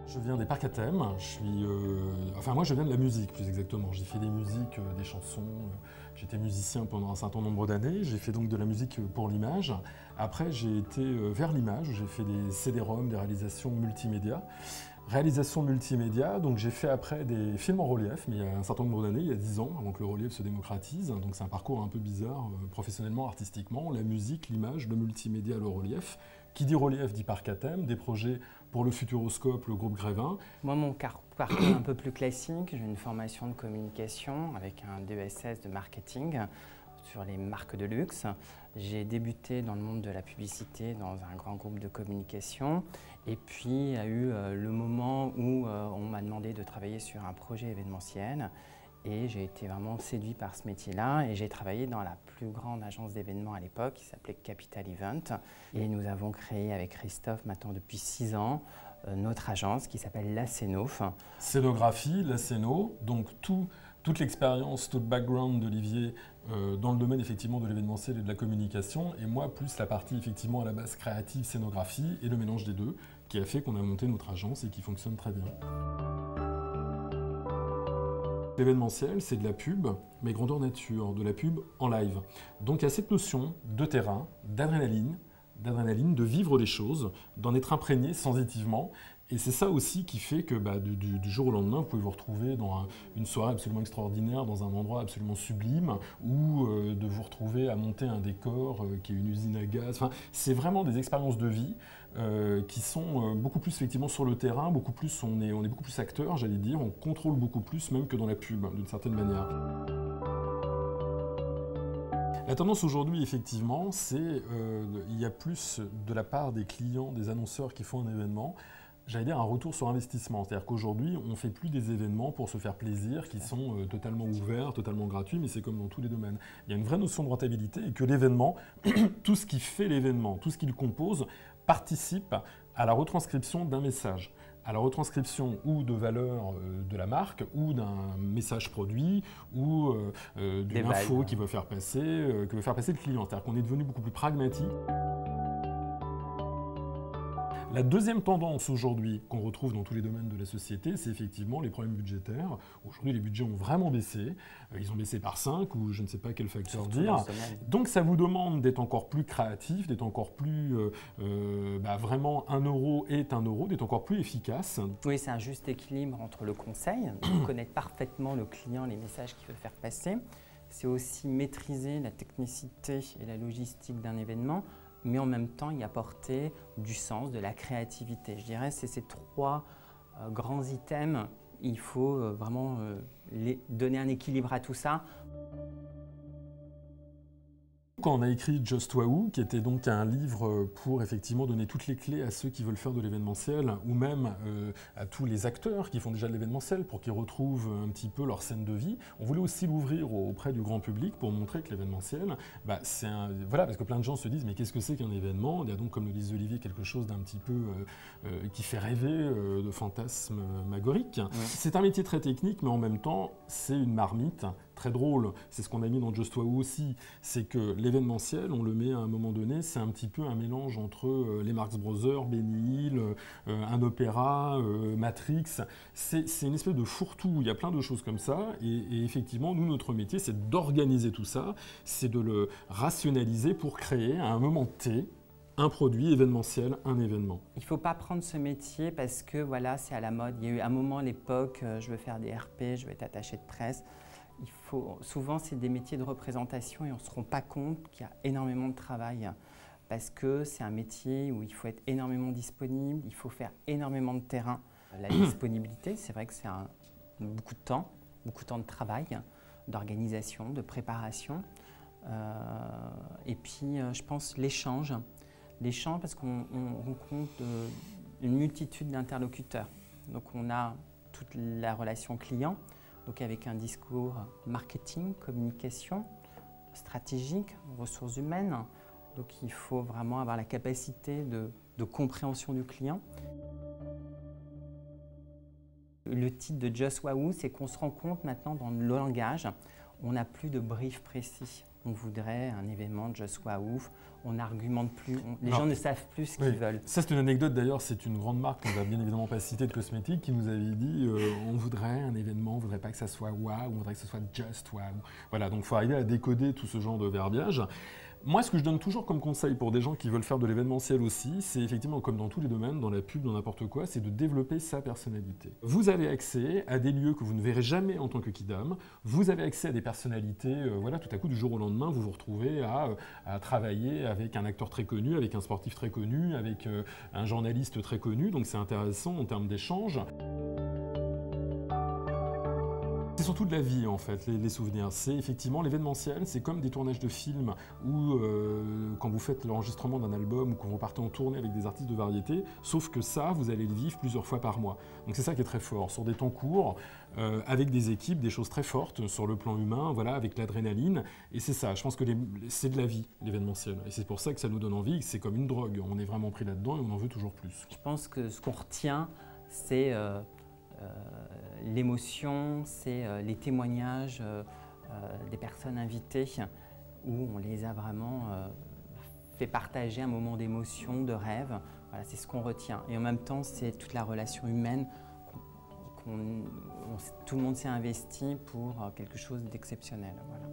Je viens des parcs à thème, moi je viens de la musique plus exactement. J'ai fait des musiques, des chansons, j'étais musicien pendant un certain nombre d'années, j'ai fait donc de la musique pour l'image. Après j'ai été vers l'image, j'ai fait des CD-ROM, des réalisations multimédia. Réalisation multimédia, donc j'ai fait après des films en relief, mais il y a un certain nombre d'années, il y a 10 ans, avant que le relief se démocratise. Donc c'est un parcours un peu bizarre, professionnellement, artistiquement. La musique, l'image, le multimédia, le relief. Qui dit relief dit parc à thème, des projets pour le Futuroscope, le groupe Grévin. Moi, mon parcours est un peu plus classique. J'ai une formation de communication avec un DESS de marketing sur les marques de luxe. J'ai débuté dans le monde de la publicité dans un grand groupe de communication. Et puis, il y a eu le moment où on m'a demandé de travailler sur un projet événementiel. Et j'ai été vraiment séduit par ce métier-là et j'ai travaillé dans la plus grande agence d'événements à l'époque qui s'appelait Capital Event. Et nous avons créé avec Christophe, maintenant depuis 6 ans, notre agence qui s'appelle La Scéno. Scénographie, la Scéno, donc toute l'expérience, tout le background d'Olivier dans le domaine effectivement de l'événementiel et de la communication, et moi plus la partie effectivement à la base créative, scénographie et le mélange des deux qui a fait qu'on a monté notre agence et qui fonctionne très bien. L'événementiel, c'est de la pub, mais grandeur nature, de la pub en live. Donc il y a cette notion de terrain, d'adrénaline, de vivre les choses, d'en être imprégné sensitivement. Et c'est ça aussi qui fait que du jour au lendemain, vous pouvez vous retrouver dans une soirée absolument extraordinaire, dans un endroit absolument sublime, ou de vous retrouver à monter un décor qui est une usine à gaz. Enfin, c'est vraiment des expériences de vie qui sont beaucoup plus effectivement sur le terrain, beaucoup plus, on est beaucoup plus acteur, j'allais dire, on contrôle beaucoup plus même que dans la pub, d'une certaine manière. La tendance aujourd'hui, effectivement, c'est il y a plus de la part des clients, des annonceurs qui font un événement, j'allais dire un retour sur investissement. C'est-à-dire qu'aujourd'hui, on ne fait plus des événements pour se faire plaisir, qui sont totalement ouverts, totalement gratuits, mais c'est comme dans tous les domaines. Il y a une vraie notion de rentabilité et que l'événement, tout ce qui fait l'événement, tout ce qui le compose, participe à la retranscription d'un message, à la retranscription ou de valeur de la marque, ou d'un message produit, ou d'une info qui veut faire passer le client. C'est-à-dire qu'on est devenu beaucoup plus pragmatique. La deuxième tendance aujourd'hui qu'on retrouve dans tous les domaines de la société, c'est effectivement les problèmes budgétaires. Aujourd'hui, les budgets ont vraiment baissé. Ils ont baissé par 5 ou je ne sais pas quel facteur dire. Donc ça vous demande d'être encore plus créatif, d'être encore plus vraiment 1 euro est 1 euro, d'être encore plus efficace. Oui, c'est un juste équilibre entre le conseil, de connaître parfaitement le client, les messages qu'il veut faire passer. C'est aussi maîtriser la technicité et la logistique d'un événement, mais en même temps y apporter du sens, de la créativité. Je dirais que c'est ces 3 grands items. Il faut vraiment donner un équilibre à tout ça. Quand on a écrit Just Wahoo, qui était donc un livre pour effectivement donner toutes les clés à ceux qui veulent faire de l'événementiel, ou même à tous les acteurs qui font déjà de l'événementiel pour qu'ils retrouvent un petit peu leur scène de vie, on voulait aussi l'ouvrir auprès du grand public pour montrer que l'événementiel, voilà, parce que plein de gens se disent mais qu'est-ce que c'est qu'un événement? Il y a donc, comme le disait Olivier, quelque chose d'un petit peu qui fait rêver de fantasmagorique. Oui. C'est un métier très technique, mais en même temps, c'est une marmite très drôle. C'est ce qu'on a mis dans Just Wahoo aussi, c'est que l'événementiel, on le met à un moment donné, c'est un petit peu un mélange entre les Marx Brothers, Benny Hill, un opéra, Matrix. C'est une espèce de fourre-tout, il y a plein de choses comme ça. Et effectivement, nous, notre métier, c'est d'organiser tout ça, c'est de le rationaliser pour créer à un moment T, un produit événementiel, un événement. Il ne faut pas prendre ce métier parce que voilà, c'est à la mode. Il y a eu un moment à l'époque, je veux faire des RP, je veux être attaché de presse. Souvent, c'est des métiers de représentation et on ne se rend pas compte qu'il y a énormément de travail parce que c'est un métier où il faut être énormément disponible, il faut faire énormément de terrain. La disponibilité, c'est vrai que c'est beaucoup de temps de travail, d'organisation, de préparation. Et puis, je pense l'échange parce qu'on rencontre une multitude d'interlocuteurs. Donc, on a toute la relation client, donc avec un discours marketing, communication, stratégique, ressources humaines. Donc il faut vraiment avoir la capacité de compréhension du client. Le titre de Just Wahoo, c'est qu'on se rend compte maintenant dans le langage, on n'a plus de brief précis. on voudrait un événement Just Waouh, on n'argumente plus, les Alors, gens ne savent plus ce qu'ils veulent. Ça, c'est une anecdote d'ailleurs, c'est une grande marque qu'on ne va bien évidemment pas citer de cosmétiques qui nous avait dit on voudrait un événement, on ne voudrait pas que ça soit waouh, on voudrait que ce soit just waouh. Voilà, donc il faut arriver à décoder tout ce genre de verbiage. Moi, ce que je donne toujours comme conseil pour des gens qui veulent faire de l'événementiel aussi, c'est effectivement comme dans tous les domaines, dans la pub, dans n'importe quoi, c'est de développer sa personnalité. Vous avez accès à des lieux que vous ne verrez jamais en tant que kidam, vous avez accès à des personnalités, voilà, tout à coup, du jour au lendemain, vous vous retrouvez à travailler avec un acteur très connu, avec un sportif très connu, avec un journaliste très connu, donc c'est intéressant en termes d'échange. C'est surtout de la vie en fait, les souvenirs. C'est effectivement l'événementiel, c'est comme des tournages de films où quand vous faites l'enregistrement d'un album ou quand vous partez en tournée avec des artistes de variété, sauf que ça, vous allez le vivre plusieurs fois par mois. Donc c'est ça qui est très fort, sur des temps courts, avec des équipes, des choses très fortes sur le plan humain, voilà, avec l'adrénaline. Et c'est ça, je pense que c'est de la vie, l'événementiel. Et c'est pour ça que ça nous donne envie, c'est comme une drogue. On est vraiment pris là-dedans et on en veut toujours plus. Je pense que ce qu'on retient, c'est l'émotion, c'est les témoignages des personnes invitées où on les a vraiment fait partager un moment d'émotion, de rêve. Voilà, c'est ce qu'on retient. Et en même temps, c'est toute la relation humaine tout le monde s'est investi pour quelque chose d'exceptionnel. Voilà.